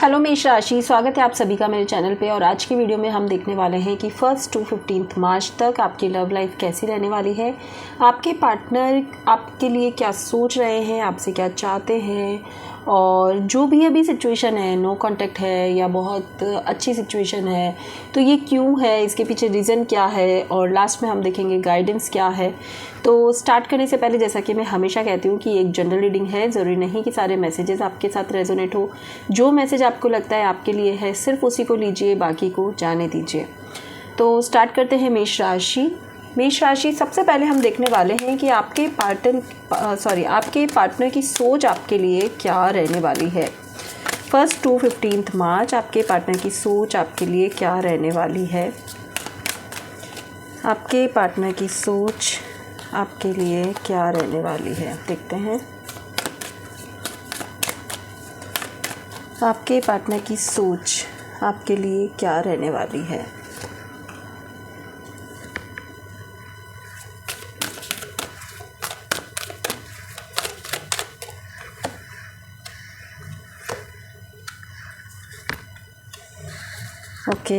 Hello मेष राशि, स्वागत है आप सभी का मेरे चैनल पे। और आज की वीडियो में हम देखने वाले हैं कि 1 to 15 मार्च तक आपकी लव लाइफ कैसी रहने वाली है, आपके पार्टनर आपके लिए क्या सोच रहे हैं, आपसे क्या चाहते हैं, और जो भी अभी सिचुएशन है, नो कांटेक्ट है या बहुत अच्छी सिचुएशन है, तो ये क्यों है, इसके पीछे रीज़न क्या है, और लास्ट में हम देखेंगे गाइडेंस क्या है। तो स्टार्ट करने से पहले जैसा कि मैं हमेशा कहती हूँ कि एक जनरल रीडिंग है, ज़रूरी नहीं कि सारे मैसेजेस आपके साथ रेजोनेट हो। जो मैसेज आपको लगता है आपके लिए है, सिर्फ उसी को लीजिए, बाकी को जाने दीजिए। तो स्टार्ट करते हैं मेष राशि। मेष राशि, सबसे पहले हम देखने वाले हैं कि आपके पार्टनर की सोच आपके लिए क्या रहने वाली है। 1 to 15 मार्च आपके पार्टनर की सोच आपके लिए क्या रहने वाली है। आपके पार्टनर की सोच आपके लिए क्या रहने वाली है, देखते हैं। आपके पार्टनर की सोच आपके लिए क्या रहने वाली है। ओके,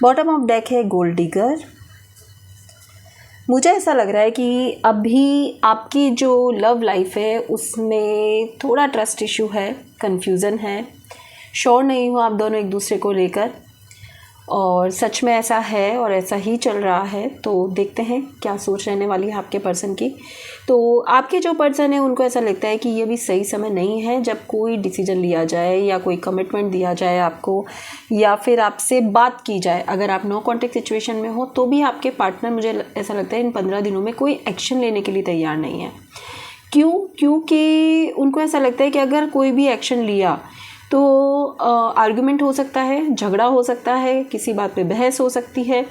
बॉटम ऑफ डेक है गोल्ड डिगर। मुझे ऐसा लग रहा है कि अभी आपकी जो लव लाइफ है उसमें थोड़ा ट्रस्ट इशू है, कंफ्यूजन है, श्योर नहीं हो आप दोनों एक दूसरे को लेकर, और सच में ऐसा है और ऐसा ही चल रहा है। तो देखते हैं क्या सोच रहने वाली है आपके पर्सन की। तो आपके जो पर्सन है उनको ऐसा लगता है कि ये भी सही समय नहीं है जब कोई डिसीजन लिया जाए या कोई कमिटमेंट दिया जाए आपको, या फिर आपसे बात की जाए। अगर आप नो कॉन्टेक्ट सिचुएशन में हो तो भी आपके पार्टनर, मुझे ऐसा लगता है, इन 15 दिनों में कोई एक्शन लेने के लिए तैयार नहीं है। क्योंकि उनको ऐसा लगता है कि अगर कोई भी एक्शन लिया तो आर्गुमेंट हो सकता है, झगड़ा हो सकता है, किसी बात पे बहस हो सकती है।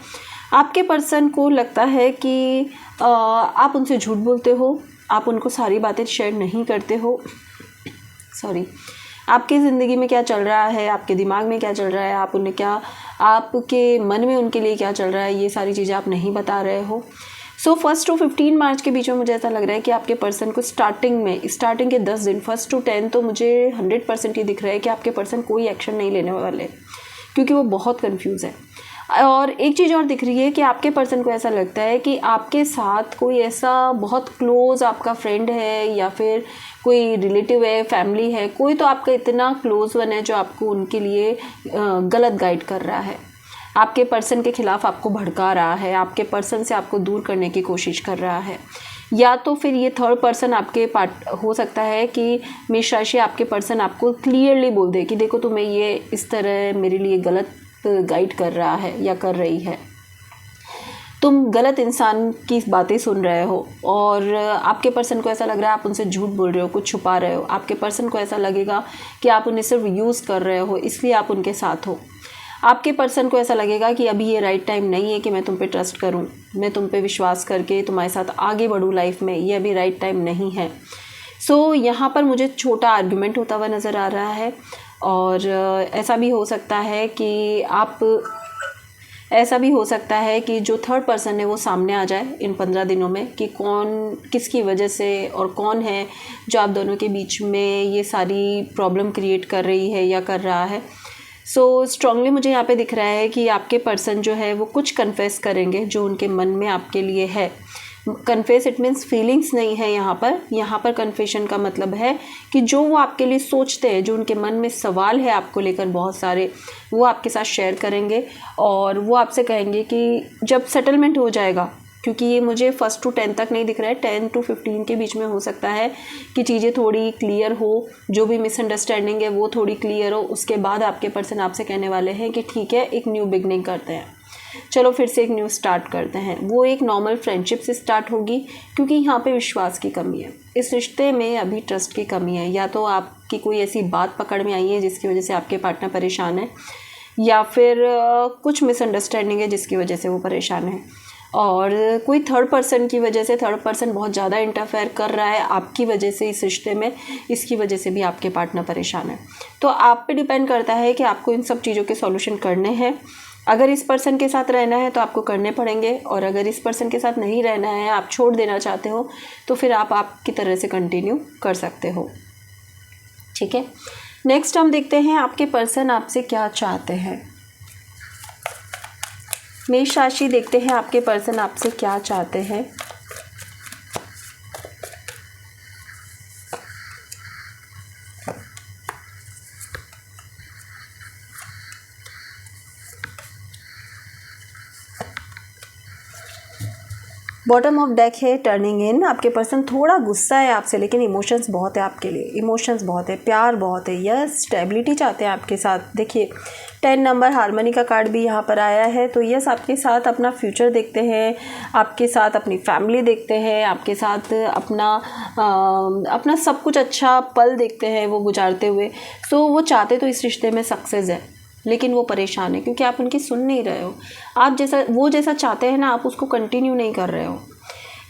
आपके पर्सन को लगता है कि आप उनसे झूठ बोलते हो, आप उनको सारी बातें शेयर नहीं करते हो। आपकी ज़िंदगी में क्या चल रहा है, आपके दिमाग में क्या चल रहा है, आप उन्हें क्या, आपके मन में उनके लिए क्या चल रहा है, ये सारी चीज़ें आप नहीं बता रहे हो। 1 to 15 मार्च के बीच में मुझे ऐसा लग रहा है कि आपके पर्सन को स्टार्टिंग के 10 दिन 1 to 10 तो मुझे 100% ये दिख रहा है कि आपके पर्सन कोई एक्शन नहीं लेने वाले, क्योंकि वो बहुत कंफ्यूज है। और एक चीज़ और दिख रही है कि आपके पर्सन को ऐसा लगता है कि आपके साथ कोई ऐसा बहुत क्लोज आपका फ्रेंड है या फिर कोई रिलेटिव है, फैमिली है, कोई तो आपका इतना क्लोज वन है जो आपको उनके लिए गलत गाइड कर रहा है, आपके पर्सन के खिलाफ आपको भड़का रहा है, आपके पर्सन से आपको दूर करने की कोशिश कर रहा है। या तो फिर ये थर्ड पर्सन आपके हो सकता है कि मेष राशि आपके पर्सन आपको क्लियरली बोल दे कि देखो तुम्हें ये इस तरह मेरे लिए गलत गाइड कर रहा है या कर रही है, तुम गलत इंसान की बातें सुन रहे हो, और आपके पर्सन को ऐसा लग रहा है आप उनसे झूठ बोल रहे हो, कुछ छुपा रहे हो। आपके पर्सन को ऐसा लगेगा कि आप उन्हें सिर्फ यूज़ कर रहे हो, इसलिए आप उनके साथ हो। आपके पर्सन को ऐसा लगेगा कि अभी ये राइट टाइम नहीं है कि मैं तुम पे ट्रस्ट करूं, मैं तुम पे विश्वास करके तुम्हारे साथ आगे बढ़ूं लाइफ में, ये अभी राइट टाइम नहीं है। यहाँ पर मुझे छोटा आर्गुमेंट होता हुआ नज़र आ रहा है। और ऐसा भी हो सकता है कि जो थर्ड पर्सन है वो सामने आ जाए इन 15 दिनों में कि कौन किसकी वजह से और कौन है जो आप दोनों के बीच में ये सारी प्रॉब्लम क्रिएट कर रही है या कर रहा है। स्ट्रांगली मुझे यहाँ पे दिख रहा है कि आपके पर्सन जो है वो कुछ कन्फेस करेंगे जो उनके मन में आपके लिए है। कन्फेस इट मीन्स फीलिंग्स नहीं है यहाँ पर कन्फेशन का मतलब है कि जो वो आपके लिए सोचते हैं, जो उनके मन में सवाल है आपको लेकर बहुत सारे, वो आपके साथ शेयर करेंगे। और वो आपसे कहेंगे कि जब सेटलमेंट हो जाएगा, क्योंकि ये मुझे 1 to 10 तक नहीं दिख रहा है, 10 to 15 के बीच में हो सकता है कि चीज़ें थोड़ी क्लियर हो, जो भी मिसअंडरस्टैंडिंग है वो थोड़ी क्लियर हो। उसके बाद आपके पर्सन आपसे कहने वाले हैं कि ठीक है, एक न्यू बिगनिंग करते हैं, चलो फिर से एक न्यू स्टार्ट करते हैं। वो एक नॉर्मल फ्रेंडशिप से स्टार्ट होगी, क्योंकि यहाँ पे विश्वास की कमी है, इस रिश्ते में अभी ट्रस्ट की कमी है। या तो आपकी कोई ऐसी बात पकड़ में आई है जिसकी वजह से आपके पार्टनर परेशान है, या फिर कुछ मिसअंडरस्टैंडिंग है जिसकी वजह से वो परेशान है, और कोई थर्ड पर्सन की वजह से, थर्ड पर्सन बहुत ज़्यादा इंटरफेयर कर रहा है आपकी वजह से इस रिश्ते में, इसकी वजह से भी आपके पार्टनर परेशान है। तो आप पे डिपेंड करता है कि आपको इन सब चीज़ों के सॉल्यूशन करने हैं अगर इस पर्सन के साथ रहना है तो आपको करने पड़ेंगे, और अगर इस पर्सन के साथ नहीं रहना है, आप छोड़ देना चाहते हो, तो फिर आप आपकी तरह से कंटिन्यू कर सकते हो। ठीक है, नेक्स्ट हम देखते हैं आपके पर्सन आपसे क्या चाहते हैं। मेष राशि देखते हैं आपके पर्सन आपसे क्या चाहते हैं। बॉटम ऑफ डेक है टर्निंग इन। आपके पर्सन थोड़ा गुस्सा है आपसे, लेकिन इमोशंस बहुत है आपके लिए, इमोशंस बहुत है, प्यार बहुत है, यस स्टेबिलिटी चाहते हैं आपके साथ। देखिए 10 नंबर हार्मनी का कार्ड भी यहाँ पर आया है, तो यस आपके साथ अपना फ्यूचर देखते हैं, आपके साथ अपनी फैमिली देखते हैं, आपके साथ अपना सब कुछ अच्छा पल देखते हैं वो गुजारते हुए। सो वो चाहते तो इस रिश्ते में सक्सेस है, लेकिन वो परेशान है क्योंकि आप उनकी सुन नहीं रहे हो। आप जैसा चाहते हैं ना, आप उसको कंटिन्यू नहीं कर रहे हो।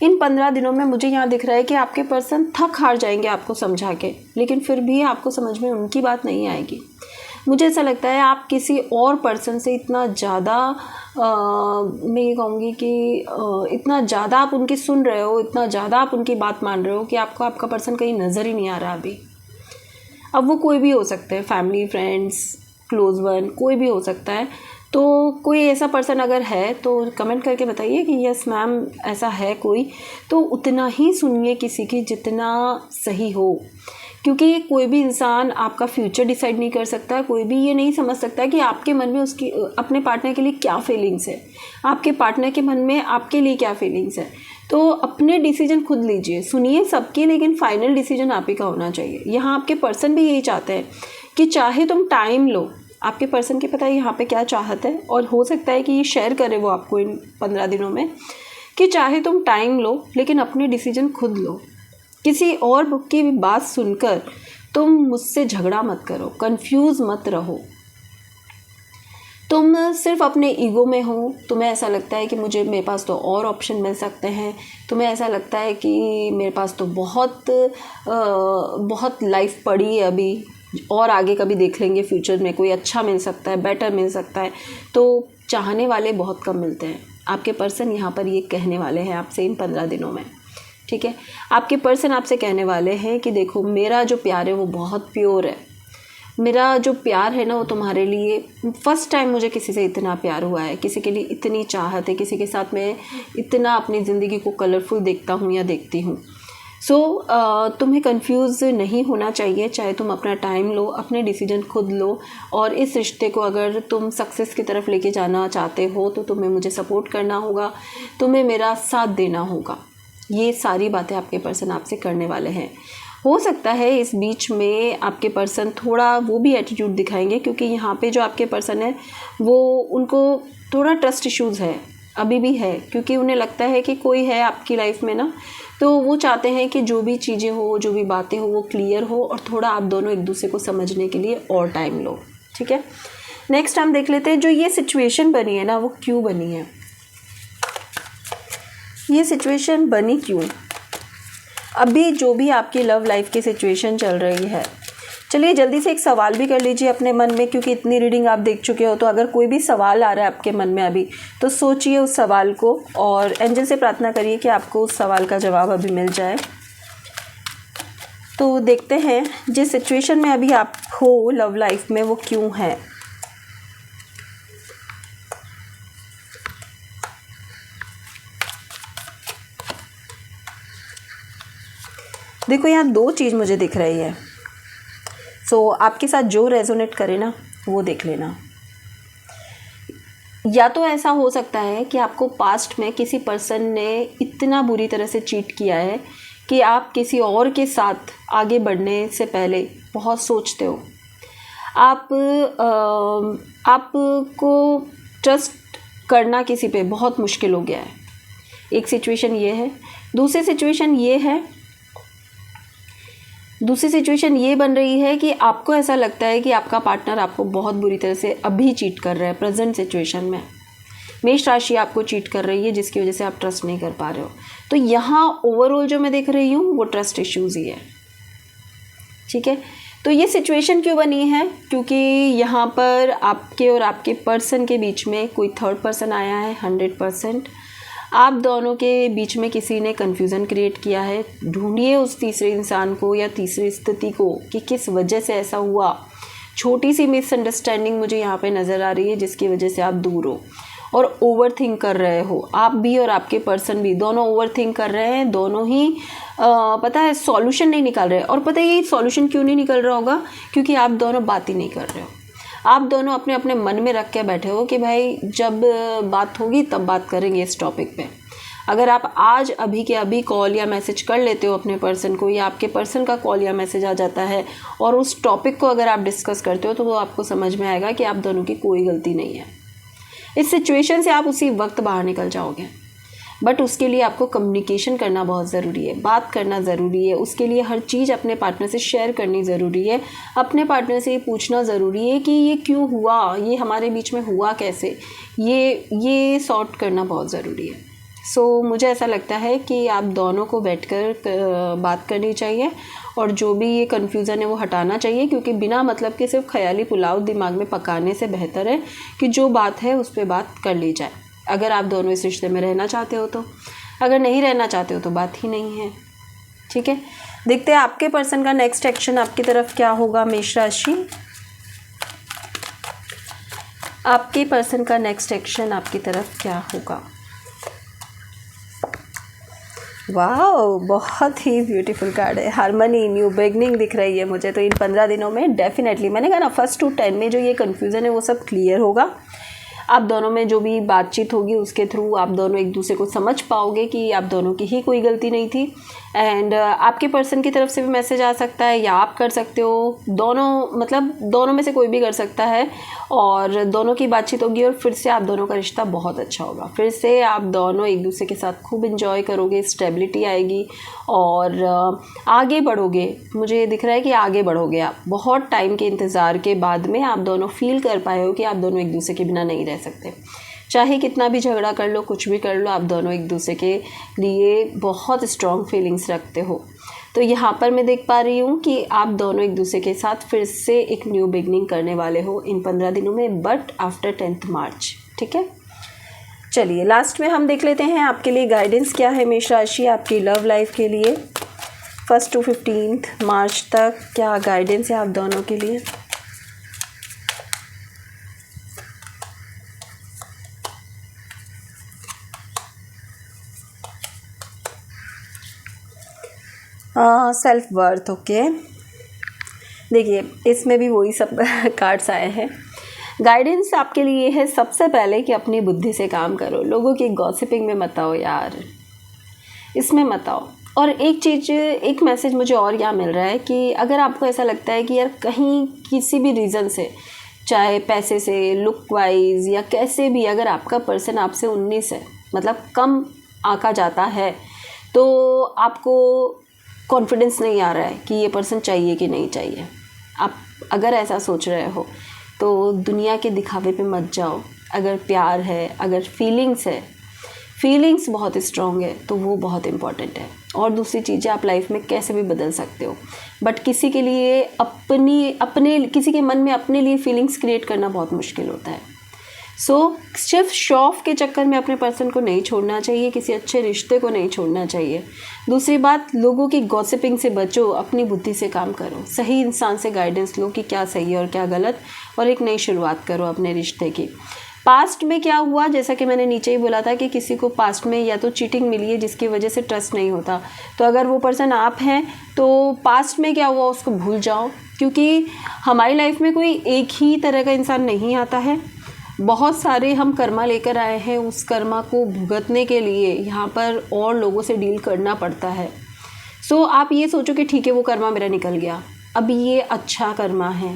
इन 15 दिनों में मुझे यहाँ दिख रहा है कि आपके पर्सन थक हार जाएंगे आपको समझा के, लेकिन फिर भी आपको समझ में उनकी बात नहीं आएगी। मुझे ऐसा लगता है आप किसी और पर्सन से इतना ज़्यादा मैं ये कहूँगी कि इतना ज़्यादा आप उनकी सुन रहे हो, इतना ज़्यादा आप उनकी बात मान रहे हो कि आपको आपका पर्सन कहीं नज़र ही नहीं आ रहा अभी। अब वो कोई भी हो सकते हैं, फैमिली, फ्रेंड्स, क्लोज वन, कोई भी हो सकता है। तो कोई ऐसा पर्सन अगर है तो कमेंट करके बताइए कि यस मैम ऐसा है कोई, तो उतना ही सुनिए किसी की जितना सही हो, क्योंकि कोई भी इंसान आपका फ्यूचर डिसाइड नहीं कर सकता, कोई भी ये नहीं समझ सकता कि आपके मन में उसकी अपने पार्टनर के लिए क्या फीलिंग्स है, आपके पार्टनर के मन में आपके लिए क्या फीलिंग्स है। तो अपने डिसीजन खुद लीजिए, सुनिए सबके, लेकिन फाइनल डिसीजन आप ही का होना चाहिए। यहाँ आपके पर्सन भी यही चाहते हैं कि चाहे तुम टाइम लो, आपके पर्सन के पता है यहाँ पे क्या चाहत है, और हो सकता है कि ये शेयर करे वो आपको इन 15 दिनों में, कि चाहे तुम टाइम लो लेकिन अपने डिसीजन खुद लो। किसी और बुक की भी बात सुनकर तुम मुझसे झगड़ा मत करो, कंफ्यूज मत रहो। तुम सिर्फ अपने ईगो में हो, तुम्हें ऐसा लगता है कि मेरे पास तो और ऑप्शन मिल सकते हैं, तुम्हें ऐसा लगता है कि मेरे पास तो बहुत लाइफ पड़ी है अभी, और आगे कभी देख लेंगे, फ्यूचर में कोई अच्छा मिल सकता है, बेटर मिल सकता है। तो चाहने वाले बहुत कम मिलते हैं। आपके पर्सन यहाँ पर ये कहने वाले हैं आपसे इन 15 दिनों में। ठीक है, आपके पर्सन आपसे कहने वाले हैं कि देखो मेरा जो प्यार है वो बहुत प्योर है, मेरा जो प्यार है ना वो तुम्हारे लिए फर्स्ट टाइम मुझे किसी से इतना प्यार हुआ है, किसी के लिए इतनी चाहत है, किसी के साथ मैं इतना अपनी ज़िंदगी को कलरफुल देखता हूँ या देखती हूँ। सो तुम्हें कंफ्यूज नहीं होना चाहिए, चाहे तुम अपना टाइम लो, अपने डिसीजन खुद लो, और इस रिश्ते को अगर तुम सक्सेस की तरफ लेके जाना चाहते हो तो तुम्हें मुझे सपोर्ट करना होगा, तुम्हें मेरा साथ देना होगा। ये सारी बातें आपके पर्सन आपसे करने वाले हैं। हो सकता है इस बीच में आपके पर्सन थोड़ा वो भी एटीट्यूड दिखाएंगे, क्योंकि यहाँ पे जो आपके पर्सन है वो उनको थोड़ा ट्रस्ट इश्यूज़ है, अभी भी है, क्योंकि उन्हें लगता है कि कोई है आपकी लाइफ में ना, तो वो चाहते हैं कि जो भी चीज़ें हो, जो भी बातें हो वो क्लियर हो, और थोड़ा आप दोनों एक दूसरे को समझने के लिए और टाइम लो। ठीक है, नेक्स्ट हम देख लेते हैं जो ये सिचुएशन बनी है ना वो क्यों बनी है, ये सिचुएशन बनी क्यों। अभी जो भी आपकी लव लाइफ की सिचुएशन चल रही है, चलिए जल्दी से एक सवाल भी कर लीजिए अपने मन में, क्योंकि इतनी रीडिंग आप देख चुके हो, तो अगर कोई भी सवाल आ रहा है आपके मन में अभी, तो सोचिए उस सवाल को और एंजल से प्रार्थना करिए कि आपको उस सवाल का जवाब अभी मिल जाए। तो देखते हैं जिस सिचुएशन में अभी आप हो लव लाइफ में वो क्यों है। देखो यहाँ दो चीज़ मुझे दिख रही है, सो आपके साथ जो रेजोनेट करे ना वो देख लेना। या तो ऐसा हो सकता है कि आपको पास्ट में किसी पर्सन ने इतना बुरी तरह से चीट किया है कि आप किसी और के साथ आगे बढ़ने से पहले बहुत सोचते हो, आपको ट्रस्ट करना किसी पे बहुत मुश्किल हो गया है। एक सिचुएशन ये है। दूसरी सिचुएशन ये बन रही है कि आपको ऐसा लगता है कि आपका पार्टनर आपको बहुत बुरी तरह से अभी चीट कर रहा है प्रेजेंट सिचुएशन में। मेष राशि आपको चीट कर रही है जिसकी वजह से आप ट्रस्ट नहीं कर पा रहे हो। तो यहाँ ओवरऑल जो मैं देख रही हूँ वो ट्रस्ट इश्यूज़ ही है। ठीक है, तो ये सिचुएशन क्यों बनी है? क्योंकि यहाँ पर आपके और आपके पर्सन के बीच में कोई थर्ड पर्सन आया है 100%। आप दोनों के बीच में किसी ने कन्फ्यूज़न क्रिएट किया है। ढूंढिए उस तीसरे इंसान को या तीसरी स्थिति को कि किस वजह से ऐसा हुआ। छोटी सी मिसअंडरस्टैंडिंग मुझे यहाँ पे नज़र आ रही है जिसकी वजह से आप दूर हो और ओवर थिंक कर रहे हो। आप भी और आपके पर्सन भी दोनों ओवर थिंक कर रहे हैं, दोनों ही पता है सॉल्यूशन नहीं निकाल रहे। और पता है ये सॉल्यूशन क्यों नहीं निकल रहा होगा? क्योंकि आप दोनों बात ही नहीं कर रहे हो। आप दोनों अपने अपने मन में रख के बैठे हो कि भाई जब बात होगी तब बात करेंगे इस टॉपिक पे। अगर आप आज अभी के अभी कॉल या मैसेज कर लेते हो अपने पर्सन को, या आपके पर्सन का कॉल या मैसेज आ जाता है और उस टॉपिक को अगर आप डिस्कस करते हो, तो वो आपको समझ में आएगा कि आप दोनों की कोई गलती नहीं है। इस सिचुएशन से आप उसी वक्त बाहर निकल जाओगे। बट उसके लिए आपको कम्युनिकेशन करना बहुत ज़रूरी है, बात करना ज़रूरी है। उसके लिए हर चीज़ अपने पार्टनर से शेयर करनी ज़रूरी है। अपने पार्टनर से ये पूछना ज़रूरी है कि ये क्यों हुआ, ये हमारे बीच में हुआ कैसे, ये सॉर्ट करना बहुत ज़रूरी है। मुझे ऐसा लगता है कि आप दोनों को बैठकर बात करनी चाहिए और जो भी ये कन्फ्यूज़न है वो हटाना चाहिए, क्योंकि बिना मतलब के सिर्फ ख्याली पुलाव दिमाग में पकाने से बेहतर है कि जो बात है उस पर बात कर ली जाए। अगर आप दोनों इस रिश्ते में रहना चाहते हो तो, अगर नहीं रहना चाहते हो तो बात ही नहीं है। ठीक है, देखते हैं आपके पर्सन का नेक्स्ट एक्शन आपकी तरफ क्या होगा। मेष राशि, आपके पर्सन का नेक्स्ट एक्शन आपकी तरफ क्या होगा? वाह, बहुत ही ब्यूटीफुल कार्ड है। हार्मनी, न्यू बिगनिंग दिख रही है मुझे। तो इन 15 दिनों में डेफिनेटली, मैंने कहा ना, 1 to 10 में जो ये कन्फ्यूज़न है वो सब क्लियर होगा। आप दोनों में जो भी बातचीत होगी उसके थ्रू आप दोनों एक दूसरे को समझ पाओगे कि आप दोनों की ही कोई गलती नहीं थी। एंड आपके पर्सन की तरफ से भी मैसेज आ सकता है या आप कर सकते हो, दोनों मतलब दोनों में से कोई भी कर सकता है। और दोनों की बातचीत होगी और फिर से आप दोनों का रिश्ता बहुत अच्छा होगा। फिर से आप दोनों एक दूसरे के साथ खूब एंजॉय करोगे, स्टेबिलिटी आएगी और आगे बढ़ोगे। मुझे ये दिख रहा है कि आगे बढ़ोगे आप। बहुत टाइम के इंतज़ार के बाद में आप दोनों फील कर पाए हो कि आप दोनों एक दूसरे के बिना नहीं रह सकते। चाहे कितना भी झगड़ा कर लो, कुछ भी कर लो, आप दोनों एक दूसरे के लिए बहुत स्ट्रॉन्ग फीलिंग्स रखते हो। तो यहाँ पर मैं देख पा रही हूँ कि आप दोनों एक दूसरे के साथ फिर से एक न्यू बिगनिंग करने वाले हो इन 15 दिनों में, बट आफ्टर 10th मार्च। ठीक है, चलिए लास्ट में हम देख लेते हैं आपके लिए गाइडेंस क्या है मेष राशि आपकी लव लाइफ के लिए 1 to 15 मार्च तक। क्या गाइडेंस है आप दोनों के लिए? Self worth, okay. देखिए इसमें भी वही सब कार्ड्स आए हैं। गाइडेंस आपके लिए है सबसे पहले कि अपनी बुद्धि से काम करो, लोगों की गॉसिपिंग में मत आओ यार, इसमें मत आओ। और एक चीज़, एक मैसेज मुझे और यहाँ मिल रहा है कि अगर आपको ऐसा लगता है कि यार कहीं किसी भी रीज़न से, चाहे पैसे से, लुक वाइज या कैसे भी, अगर आपका पर्सन आपसे 19 है मतलब कम आंका जाता है, तो आपको कॉन्फिडेंस नहीं आ रहा है कि ये पर्सन चाहिए कि नहीं चाहिए। आप अगर ऐसा सोच रहे हो तो दुनिया के दिखावे पे मत जाओ। अगर प्यार है, अगर फीलिंग्स है, फीलिंग्स बहुत स्ट्रॉन्ग है तो वो बहुत इम्पॉर्टेंट है। और दूसरी चीज़ें आप लाइफ में कैसे भी बदल सकते हो, बट किसी के लिए किसी के मन में अपने लिए फीलिंग्स क्रिएट करना बहुत मुश्किल होता है। सिर्फ शो ऑफ के चक्कर में अपने पर्सन को नहीं छोड़ना चाहिए, किसी अच्छे रिश्ते को नहीं छोड़ना चाहिए। दूसरी बात, लोगों की गॉसिपिंग से बचो, अपनी बुद्धि से काम करो, सही इंसान से गाइडेंस लो कि क्या सही है और क्या गलत, और एक नई शुरुआत करो अपने रिश्ते की। पास्ट में क्या हुआ, जैसा कि मैंने नीचे ही बोला था कि किसी को पास्ट में या तो चीटिंग मिली है जिसकी वजह से ट्रस्ट नहीं होता, तो अगर वो पर्सन आप हैं तो पास्ट में क्या हुआ उसको भूल जाओ, क्योंकि हमारी लाइफ में कोई एक ही तरह का इंसान नहीं आता है। बहुत सारे हम कर्मा लेकर आए हैं, उस कर्मा को भुगतने के लिए यहाँ पर और लोगों से डील करना पड़ता है। आप ये सोचो कि ठीक है वो कर्मा मेरा निकल गया, अब ये अच्छा कर्मा है।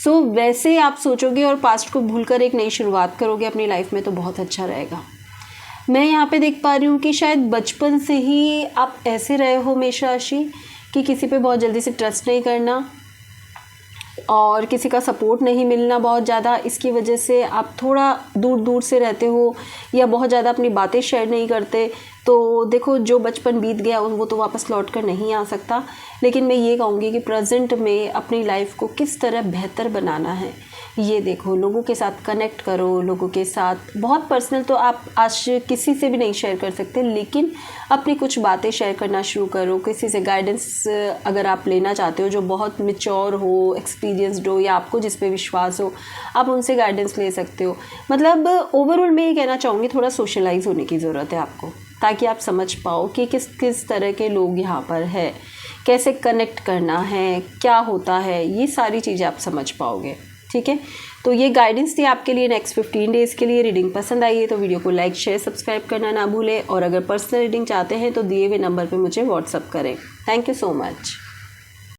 वैसे आप सोचोगे और पास्ट को भूलकर एक नई शुरुआत करोगे अपनी लाइफ में तो बहुत अच्छा रहेगा। मैं यहाँ पे देख पा रही हूँ कि शायद बचपन से ही आप ऐसे रहे हो मेष राशि कि किसी पे बहुत जल्दी से ट्रस्ट नहीं करना, और किसी का सपोर्ट नहीं मिलना बहुत ज़्यादा, इसकी वजह से आप थोड़ा दूर दूर से रहते हो या बहुत ज़्यादा अपनी बातें शेयर नहीं करते। तो देखो, जो बचपन बीत गया वो तो वापस लौट कर नहीं आ सकता, लेकिन मैं ये कहूँगी कि प्रेजेंट में अपनी लाइफ को किस तरह बेहतर बनाना है ये देखो। लोगों के साथ कनेक्ट करो, लोगों के साथ बहुत पर्सनल तो आप आज किसी से भी नहीं शेयर कर सकते, लेकिन अपनी कुछ बातें शेयर करना शुरू करो। किसी से गाइडेंस अगर आप लेना चाहते हो जो बहुत मैच्योर हो, एक्सपीरियंसड हो, या आपको जिस पे विश्वास हो, आप उनसे गाइडेंस ले सकते हो। मतलब ओवरऑल मैं ये कहना चाहूँगी, थोड़ा सोशलाइज होने की ज़रूरत है आपको, ताकि आप समझ पाओ कि किस किस तरह के लोग यहाँ पर है, कैसे कनेक्ट करना है, क्या होता है, ये सारी चीज़ें आप समझ पाओगे। ठीक है, तो ये गाइडेंस थी आपके लिए नेक्स्ट 15 डेज़ के लिए। रीडिंग पसंद आई है तो वीडियो को लाइक, शेयर, सब्सक्राइब करना ना भूलें, और अगर पर्सनल रीडिंग चाहते हैं तो दिए हुए नंबर पे मुझे व्हाट्सअप करें। Thank you so much.